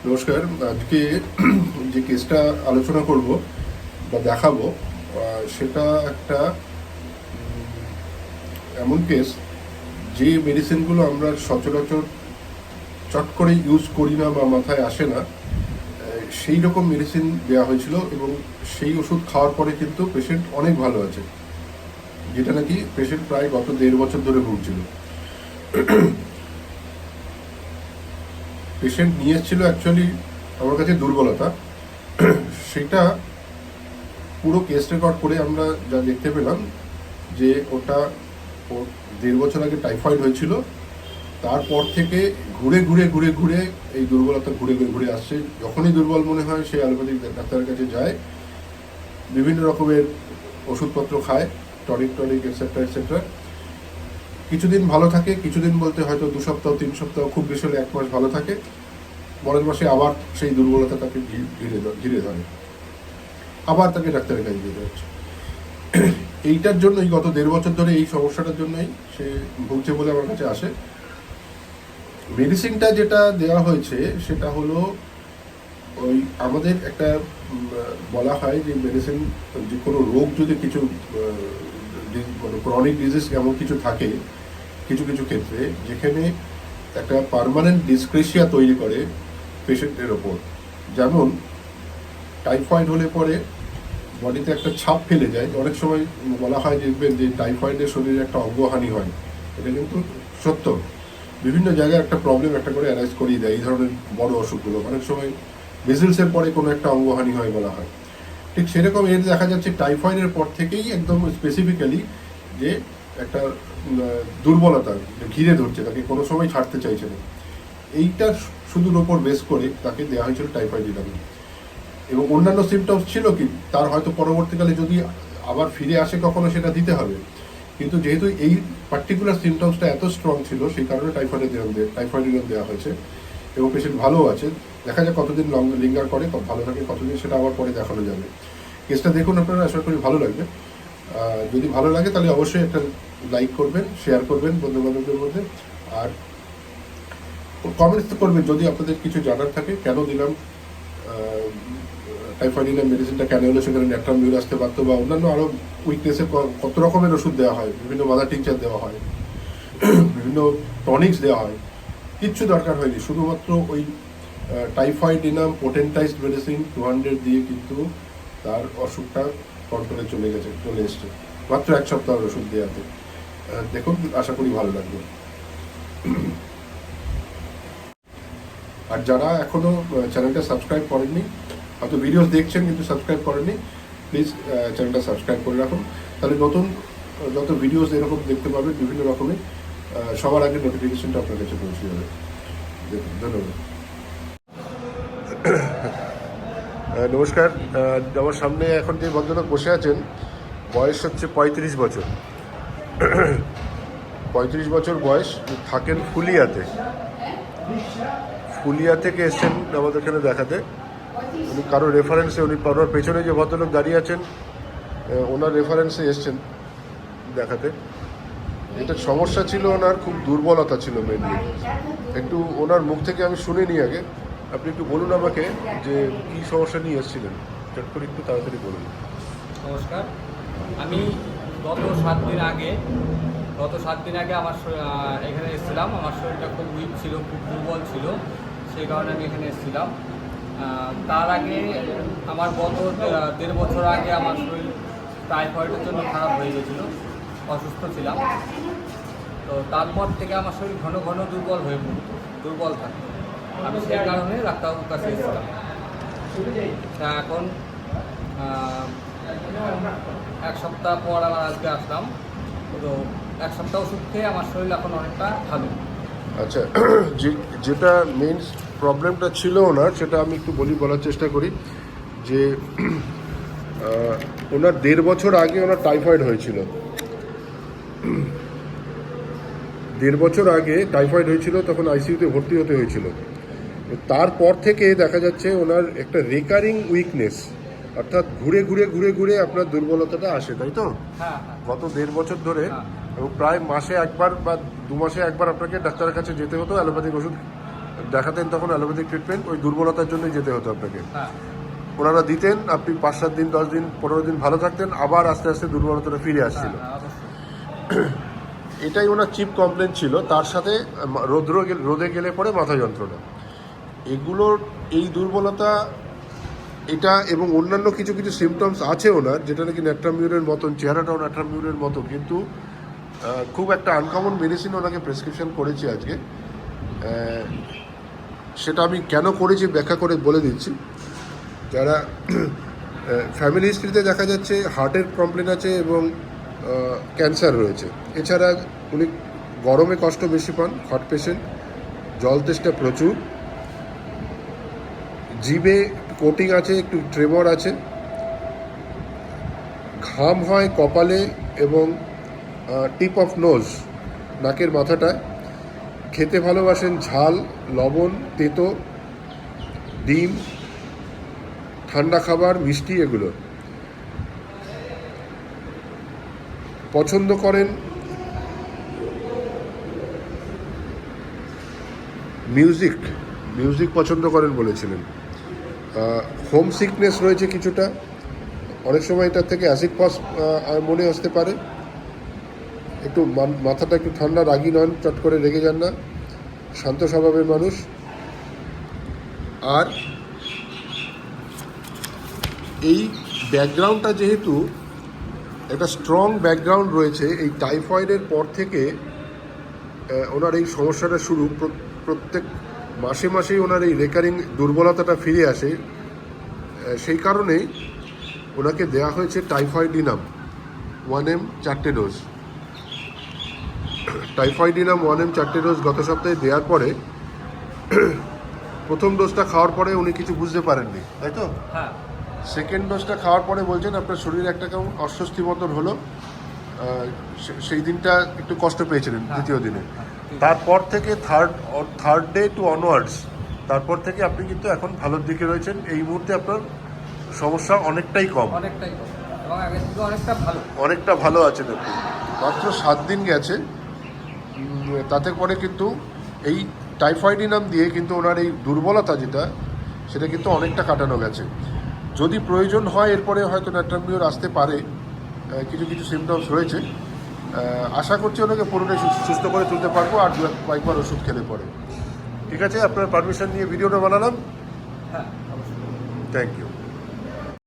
নমস্কার। আজকে যে কেসটা আলোচনা করব বা দেখাবো সেটা একটা এমন কেস যে মেডিসিনগুলো আমরা সচরাচর চট করে ইউজ করি না বা মাথায় আসে না, সেই রকম মেডিসিন দেওয়া হয়েছিল এবং সেই ওষুধ খাওয়ার পরে কিন্তু পেশেন্ট অনেক ভালো আছে, যেটা নাকি পেশেন্ট প্রায় গত 1.5 বছর ধরে ভুগছিল। পেশেন্ট নিয়ে এসেছিল অ্যাকচুয়ালি আমার কাছে দুর্বলতা। সেটা পুরো কেস রেকর্ড করে আমরা যা দেখতে পেলাম যে ওর 1.5 বছর আগে টাইফয়েড হয়েছিল। তারপর থেকে ঘুরে ঘুরে ঘুরে ঘুরে এই দুর্বলতা ঘুরে ঘুরে ঘুরে আসছে। যখনই দুর্বল মনে হয় সে অ্যালোপ্যাথিক ডাক্তারের কাছে যায়, বিভিন্ন রকমের ওষুধপত্র খায়, টনিক টনিক এটসেট্রা এটসেট্রা। কিছুদিন ভালো থাকে, কিছুদিন বলতে হয়তো 2 সপ্তাহ 3 সপ্তাহ, খুব বেশি হলে 1 মাস ভালো থাকে। পরের মাসে আবার সেই দুর্বলতা তাকে ঘিরে ধরে, আবার তাকে ডাক্তারের কাছে যেতে হচ্ছে। এইটার জন্যই গত 1.5 বছর ধরে এই সমস্যাটার জন্যই সে ভুগছে বলে আমার কাছে আসে। মেডিসিনটা যেটা দেওয়া হয়েছে সেটা হলো ওই আমাদের একটা বলা হয় যে মেডিসিন, যে কোনো রোগ যদি কিছু ক্রনিক ডিজিজ এমন কিছু থাকে কিছু কিছু ক্ষেত্রে, যেখানে একটা পার্মানেন্ট ডিসক্রেশিয়া তৈরি করে পেশেন্টের ওপর। যেমন টাইফয়েড হলে পরে বডিতে একটা ছাপ ফেলে যায়। অনেক সময় বলা হয় দেখবেন যে টাইফয়েডের শরীরে একটা অঙ্গহানি হয়, এটা কিন্তু সত্য। বিভিন্ন জায়গায় একটা প্রবলেম একটা করে অ্যারাইজ করিয়ে দেয় এই ধরনের বড় অসুখগুলো। অনেক সময় মিজলসের পরে কোনো একটা অঙ্গহানি হয় বলা হয়, ঠিক সেরকম এর দেখা যাচ্ছে টাইফয়েডের পর থেকেই একদম স্পেসিফিক্যালি যে একটা দুর্বলতা ঘিরে ধরছে, তাকে কোনো সময় ছাড়তে চাইছে না। এইটার শুধুর ওপর বেস করে তাকে দেওয়া হয়েছিল টাইফয়েড। এবং অন্যান্য সিমটমস ছিল কি তার হয়তো পরবর্তীকালে যদি আবার ফিরে আসে কখনো সেটা দিতে হবে, কিন্তু যেহেতু এই পার্টিকুলার সিমটমসটা এত স্ট্রং ছিল সেই কারণে টাইফয়েডের দেওয়া হয়েছে এবং পেশেন্ট ভালোও আছে। দেখা যায় কতদিন লিঙ্গার করে, ভালো থাকে কতদিন সেটা আবার পরে দেখানো যাবে। কেসটা দেখুন আপনারা, আশা করি ভালো লাগবে। যদি ভালো লাগে তাহলে অবশ্যই একটা লাইক করবেন, শেয়ার করবেন বন্ধু বান্ধবদের মধ্যে, আর কমেন্টস তো করবেন যদি আপনাদের কিছু জানার থাকে। কেন দিলাম টাইফয়েডিনের মেডিসিনটা, কেন হলো, সেখানে ন্যাট্রামিউর আসতে পারতো, বা অন্যান্য আরও উইকনেসের কত রকমের ওষুধ দেওয়া হয়, বিভিন্ন মাদার টিংচার দেওয়া হয়, বিভিন্ন টনিক্স দেওয়া হয়, কিচ্ছু দরকার হয়নি। শুধুমাত্র ওই টাইফয়েডিনাম পোটেন্টাইজড মেডিসিন 200 দিয়ে কিন্তু তার অসুখটা কন্ট্রোলে চলে এসছে মাত্র 1 সপ্তাহের ওষুধ দেওয়াতে। দেখুন, আশা করি ভালো লাগবে। আর যারা এখনো চ্যানেলটা সাবস্ক্রাইব করেননি, হয়তো ভিডিওস দেখছেন কিন্তু সাবস্ক্রাইব করেননি, প্লিজ চ্যানেলটা সাবস্ক্রাইব করে রাখুন। তাহলে নতুন যত ভিডিওস এরকম দেখতে পাবেন বিভিন্ন রকমের, সবার আগে নোটিফিকেশনটা আপনার কাছে পৌঁছে যাবে। দেখুন, ধন্যবাদ। নমস্কার। আমার সামনে এখন যে ভদ্রলোক বসে আছেন, বয়স হচ্ছে 35 বছর। 35 বছর বয়স, থাকেন ফুলিয়াতে। ফুলিয়া থেকে এসছেন আমাদের এখানে দেখাতে। উনি কারো রেফারেন্সে, উনি ওনার পেছনে যে ভদ্রলোক দাঁড়িয়ে আছেন ওনার রেফারেন্সে এসছেন দেখাতে। এটা সমস্যা ছিল ওনার, খুব দুর্বলতা ছিল মেনলি। একটু ওনার মুখ থেকে আমি শুনে নিই আগে। আপনি একটু বলুন আমাকে যে কী সমস্যা নিয়ে এসেছিলেন, চট করে একটু তাড়াতাড়ি বলুন। নমস্কার। আমি গত 7 দিন আগে এখানে এসেছিলাম। আমার শরীরটা খুব উইক ছিল, খুব দুর্বল ছিল, সেই কারণে আমি এখানে এসেছিলাম। তার আগে আমার গত 1.5 বছর আগে আমার শরীর টাইফয়েডের জন্য খারাপ হয়ে গেছিলো, অসুস্থ ছিলাম। তো তারপর থেকে আমার শরীর ঘন ঘন দুর্বল থাকতো। আমি সেই কারণে ডাক্তারবাবুর কাছে এসেছিলাম। তা এখন 1 সপ্তাহ পর আবার আজকে আসলাম। তো 1 সপ্তাহ ওষুধ খেয়ে আমার শরীর এখন অনেকটা ভালো। আচ্ছা, যেটা মেইন প্রবলেমটা ছিল ওনার, সেটা আমি একটু বলার চেষ্টা করি। যে ওনার 1.5 বছর আগে ওনার টাইফয়েড হয়েছিল। 1.5 বছর আগে টাইফয়েড হয়েছিল, তখন আইসিইউতে ভর্তি হতে হয়েছিল। তারপর থেকে দেখা যাচ্ছে ওনার একটা রেকারিং উইকনেস, অর্থাৎ ঘুরে ঘুরে ঘুরে ঘুরে আপনার দুর্বলতাটা আসে, তাই তো? হ্যাঁ। গত 1.5 বছর ধরে। হ্যাঁ। এবং প্রায় মাসে একবার বা 2 মাসে একবার আপনাকে ডাক্তারের কাছে যেতে হতো অ্যালোপ্যাথিক ওষুধ দেখাতেন তখন অ্যালোপ্যাথিক ট্রিটমেন্ট, ওই দুর্বলতার জন্য যেতে হতো আপনাকে। হ্যাঁ ওনারা দিতেন, আপনি 5-7 দিন 10 দিন 15 দিন ভালো থাকতেন, আবার আস্তে আস্তে দুর্বলতাটা ফিরে হ্যাঁ আসছিল। হ্যাঁ, অবশ্যই। এটাই ওনার চিপ কমপ্লেন ছিল। তার সাথে রোদে গেলে পরে মাথা যন্ত্রণা, এগুলোর এই দুর্বলতা এটা এবং অন্যান্য কিছু কিছু সিমটমস আছে ওনার, যেটা নাকি ন্যাট্রামিউরের মতন, চেহারাটাও ন্যাট্রামিউরের মতো, কিন্তু খুব একটা আনকমন মেডিসিন ওনাকে প্রেসক্রিপশন করেছি আজকে। সেটা আমি কেন করেছি ব্যাখ্যা করে বলে দিচ্ছি। যারা ফ্যামিলি হিস্ট্রিতে দেখা যাচ্ছে হার্টের কমপ্লেন আছে এবং ক্যান্সার রয়েছে, এছাড়া উনি গরমে কষ্ট বেশি পান, হট পেশেন্ট, জল তেষ্টা প্রচুর, জিভে কোটিং আছে, একটু ট্রেমর আছে, ঘাম হয় কপালে এবং টিপ অফ নোজ, নাকের মাথাটায়, খেতে ভালোবাসেন ঝাল, লবণ, তেতো, ডিম, ঠান্ডা খাবার, মিষ্টি, এগুলো পছন্দ করেন। মিউজিক পছন্দ করেন বলেছিলেন। হোম সিকনেস রয়েছে কিছুটা, অনেক সময় এটার থেকে অ্যাসিড ফস মনে আসতে পারে, একটু মাথাটা একটু ঠান্ডা, রাগী নন, চট করে রেগে যান না, শান্ত স্বভাবের মানুষ। আর এই ব্যাকগ্রাউন্ডটা যেহেতু একটা স্ট্রং ব্যাকগ্রাউন্ড রয়েছে, এই টাইফয়েডের পর থেকে ওনার এই সমস্যাটা শুরু, প্রত্যেক মাসে মাসেই ওনার এই রেকারিং দুর্বলতাটা ফিরে আসে। সেই কারণেই ওনাকে দেওয়া হয়েছে টাইফয়েডিনাম 1M 4টে ডোজ। টাইফয়েডিনাম 1M 4টে ডোজ গত সপ্তাহে দেওয়ার পরে প্রথম ডোজটা খাওয়ার পরে উনি কিছু বুঝতে পারেননি, তাই তো? হ্যাঁ সেকেন্ড ডোজটা খাওয়ার পরে বলছেন আপনার শরীরে একটা কেমন অস্বস্তি মতন হলো, সেই দিনটা একটু কষ্ট পেয়েছিলেন দ্বিতীয় দিনে। তারপর থেকে থার্ড ডে টু অনওয়ার্ডস, তারপর থেকে আপনি কিন্তু এখন ভালোর দিকে রয়েছেন। এই মুহূর্তে আপনার সমস্যা অনেকটাই কম, অনেকটাই কম এবং আগের থেকে অনেকটা ভালো আছেন আপনি। মাত্র 7 দিন গেছে, তাতে করে কিন্তু এই টাইফয়েডিনাম দিয়ে কিন্তু ওনার এই দুর্বলতা যেটা, সেটা কিন্তু অনেকটা কাটানো গেছে। যদি প্রয়োজন হয় এরপরে হয়তো ন্যাট্রামিউর আসতে পারে, কিছু কিছু সিমটমস রয়েছে। আশা করছি ওনাকে পুরোটাই সুস্থ করে তুলতে পারবো, আর কয়েকবার ওষুধ খেলে পরে। ঠিক আছে, আপনার পারমিশন নিয়ে ভিডিওটা বানালাম। হ্যাঁ অবশ্যই। Thank you.